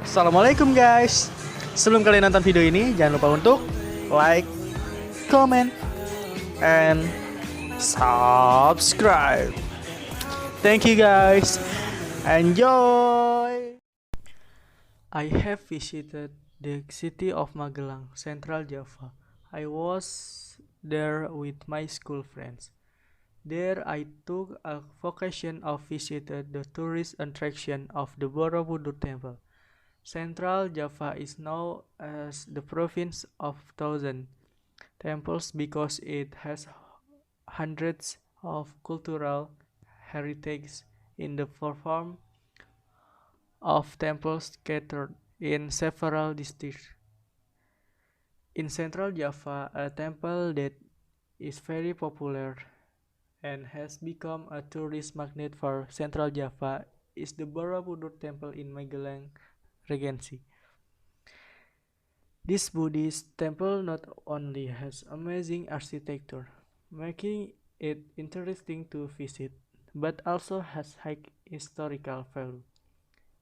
Assalamualaikum guys. Sebelum kalian nonton video ini, jangan lupa untuk like, comment, and subscribe. Thank you guys. Enjoy. I have visited the city of Magelang, Central Java. I was there with my school friends. There I took a vacation of visited the tourist attraction of the Borobudur Temple. Central Java is known as the province of thousand temples because it has hundreds of cultural heritage in the form of temples scattered in several districts. In Central Java, a temple that is very popular and has become a tourist magnet for Central Java is the Borobudur Temple in Magelang Regency. This Buddhist temple not only has amazing architecture, making it interesting to visit, but also has high historical value.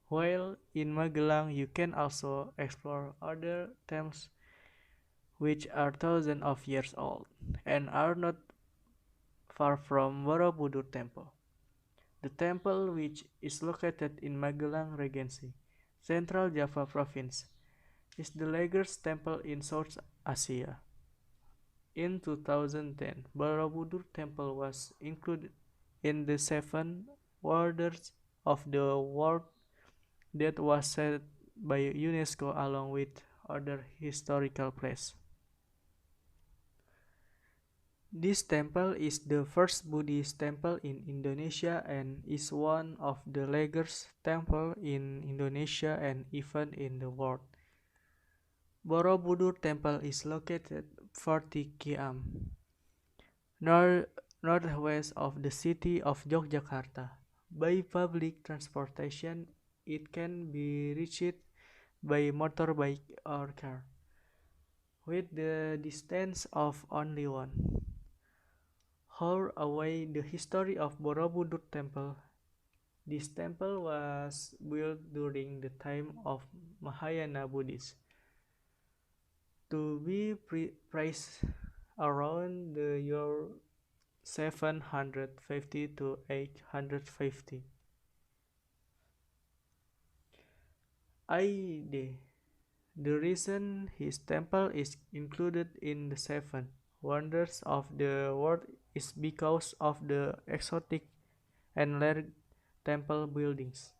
While in Magelang, you can also explore other temples which are thousands of years old and are not far from Borobudur Temple. The temple, which is located in Magelang Regency, Central Java Province, is the largest temple in South Asia. In 2010, Borobudur Temple was included in the seven wonders of the world that was set by UNESCO along with other historical places. This temple is the first Buddhist temple in Indonesia and is one of the largest temples in Indonesia and even in the world. Borobudur Temple is located 40 km northwest of the city of Yogyakarta. By public transportation, it can be reached by motorbike or car, with the distance of only one. How away the history of Borobudur Temple. This temple was built during the time of Mahayana Buddhists to be praised around the year 750 to 850 AD. The reason his temple is included in the seven wonders of the world is because of the exotic and large temple buildings.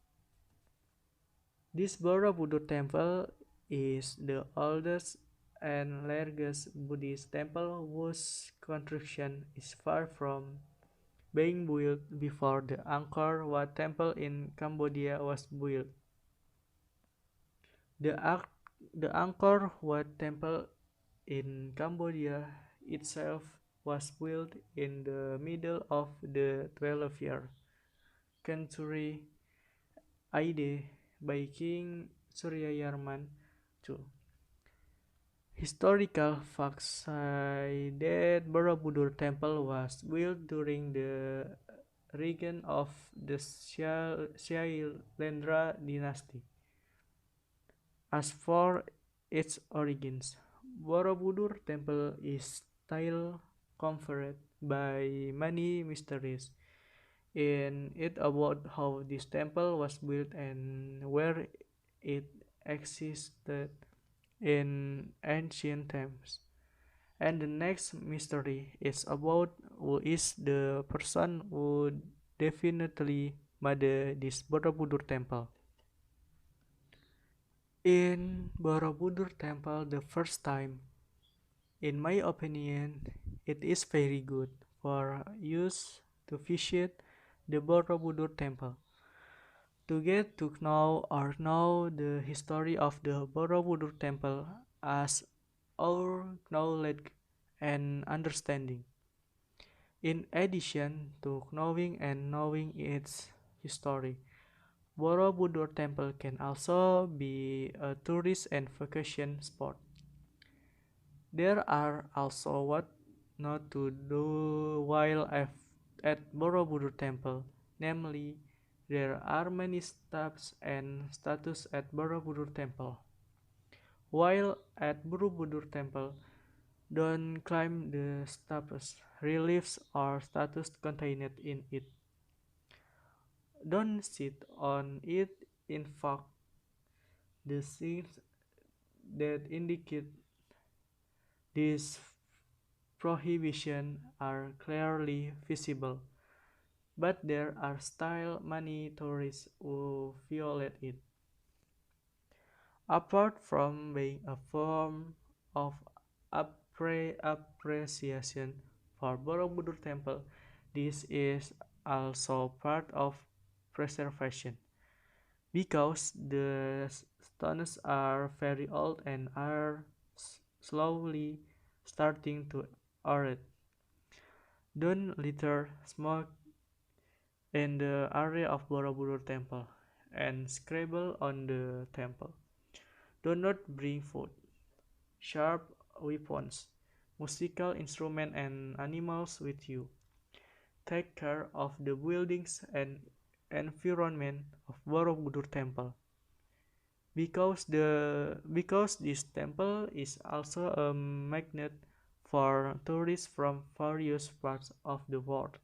This Borobudur Temple is the oldest and largest Buddhist temple whose construction is far from being built before the Angkor Wat Temple in Cambodia was built. The Angkor Wat Temple in Cambodia itself was built in the middle of the 12th century AD by King Suryavarman II. Historical facts say that Borobudur Temple was built during the reign of the Shailendra dynasty. As for its origins, Borobudur Temple is still covered by many mysteries in it about how this temple was built and where it existed in ancient times. And the next mystery is about who is the person who definitely made this Borobudur Temple. In Borobudur Temple the first time, in my opinion, it is very good for use to visit the Borobudur Temple. To get to know or know the history of the Borobudur Temple as our knowledge and understanding. In addition to knowing its history, Borobudur Temple can also be a tourist and vacation spot. There are also what not to do while at Borobudur Temple, namely There are many steps and statues at Borobudur Temple. While at Borobudur Temple, don't climb the steps, reliefs or statues contained in it. Don't sit on it. In fact, the signs that indicate this prohibition are clearly visible, but there are still many tourists who violate it. Apart from being a form of appreciation for Borobudur Temple, this is also part of preservation because the stones are very old and are slowly starting to erode. Don't litter, smoke in the area of Borobudur Temple, and scribble on the temple. Do not bring food, sharp weapons, musical instruments, and animals with you. Take care of the buildings and environment of Borobudur Temple. Because this temple is also a magnet for tourists from various parts of the world.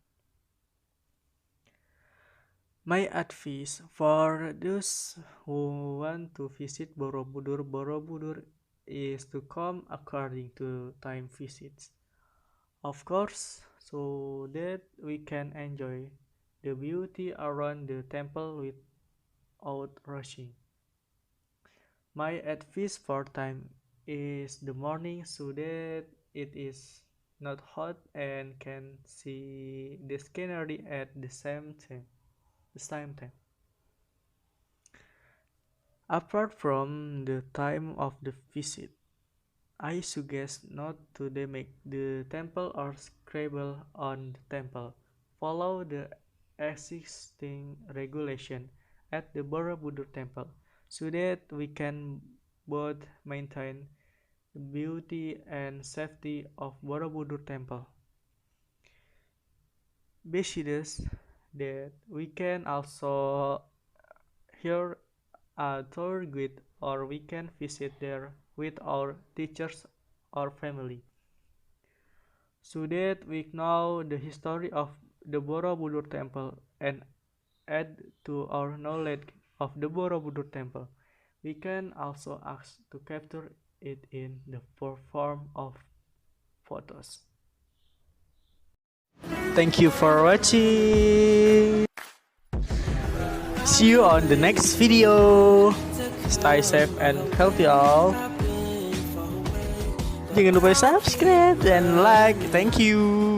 My advice for those who want to visit Borobudur is to come according to time visits. Of course, so that we can enjoy the beauty around the temple without rushing. My advice for time is the morning so that it is not hot and can see the scenery at the same time. Apart from the time of the visit, I suggest not to damage the temple or scribble on the temple. Follow the existing regulation at the Borobudur Temple so that we can both maintain the beauty and safety of Borobudur Temple. Besides that, we can also hear a tour guide or we can visit there with our teachers or family so that we know the history of the Borobudur Temple and add to our knowledge of the Borobudur Temple. We can also ask to capture it in the form of photos. Thank you for watching. See you on the next video. Stay safe and healthy all. Jangan lupa subscribe and like. Thank you.